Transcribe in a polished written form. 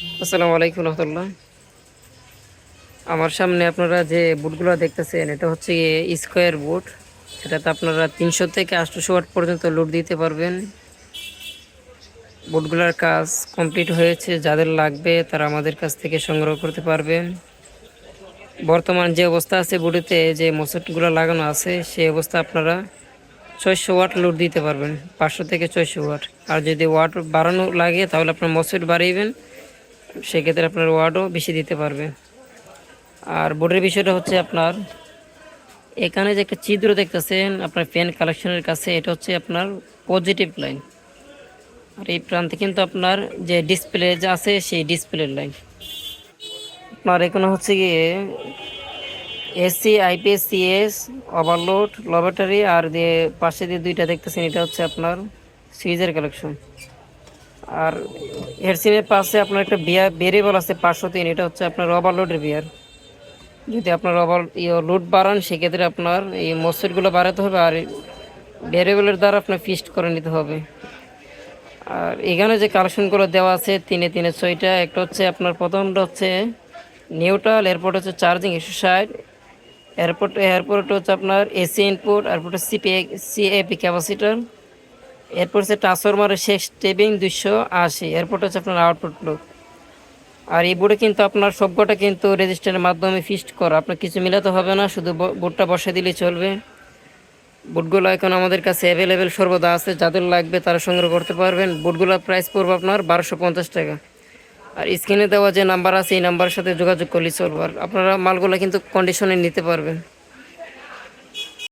আসসালামু আলাইকুম রহমতুল্লাহ। আমার সামনে আপনারা যে বুটগুলো দেখতেছেন এটা হচ্ছে স্কোয়ার বুট। এটাতে আপনারা 300 থেকে 800 ওয়াট পর্যন্ত লোড দিতে পারবেন। বুটগুলোর কাজ কমপ্লিট হয়েছে, যাদের লাগবে তারা আমাদের কাছ থেকে সংগ্রহ করতে পারবেন। বর্তমান যে অবস্থা আছে বুটেতে, যে মসফেটগুলো লাগানো আছে সেই অবস্থা আপনারা 600 ওয়াট লোড দিতে পারবেন, 500 থেকে 600 ওয়াট। আর যদি ওয়াট বাড়ানো লাগে তাহলে আপনার মসফেট বাড়াইবেন, সেক্ষেত্রে আপনার ওয়াটও বেশি দিতে পারবেন। আর বোর্ডের বিষয়টা হচ্ছে আপনার এখানে যে একটা ছিদ্র দেখতেছেন আপনার ফ্যান কালেকশনের কাছে, এটা হচ্ছে আপনার পজিটিভ লাইন। আর এই প্রান্তে কিন্তু আপনার যে ডিসপ্লে যে আছে সেই ডিসপ্লের লাইন। আপনার এখানে হচ্ছে গিয়ে AC IPS CS overload low battery, আর দিয়ে পাশে দিয়ে দুইটা দেখতেছেন এটা হচ্ছে আপনার সুইচের কালেকশন। আর হেডসিমের পাশে আপনার একটা ভেরিয়েবল আছে 503, এটা হচ্ছে আপনার ওভারলোডের বিয়ার। যদি আপনার লোড বাড়ান সেক্ষেত্রে আপনার এই মসফেটগুলো বাড়াতে হবে, আর ভ্যারিয়েবলের দ্বারা আপনার ফিক্সড করে নিতে হবে। আর এখানে যে কালেকশনগুলো দেওয়া আছে 3-3-6টা, একটা হচ্ছে আপনার প্রথমটা হচ্ছে নিউট্রাল, এরপর হচ্ছে চার্জিং 160, এরপরটা হচ্ছে আপনার এসি ইনপুট, এরপর সিএপি ক্যাপাসিটার, এরপর হচ্ছে ট্রান্সফরমারের শেষ স্টেপিং 280, এরপর হচ্ছে আপনার আউটপুট লোড। আর এই বোর্ডে কিন্তু আপনার সবকটা কিন্তু রেজিস্টারের মাধ্যমে ফিক্সড করা, আপনার কিছু মিলাতে হবে না, শুধু বোর্ডটা বসে দিলেই চলবে। বোর্ডগুলো এখন আমাদের কাছে অ্যাভেলেবেল সর্বদা আছে, যাদের লাগবে তারা সংগ্রহ করতে পারবেন। বোর্ডগুলোর প্রাইস পড়বে আপনার 1250 টাকা। আর স্ক্রিনে দেওয়া যে নাম্বার আছে এই নাম্বারের সাথে যোগাযোগ করলেই চলবে। আর আপনারা মালগুলো কিন্তু কন্ডিশনে নিতে পারবেন।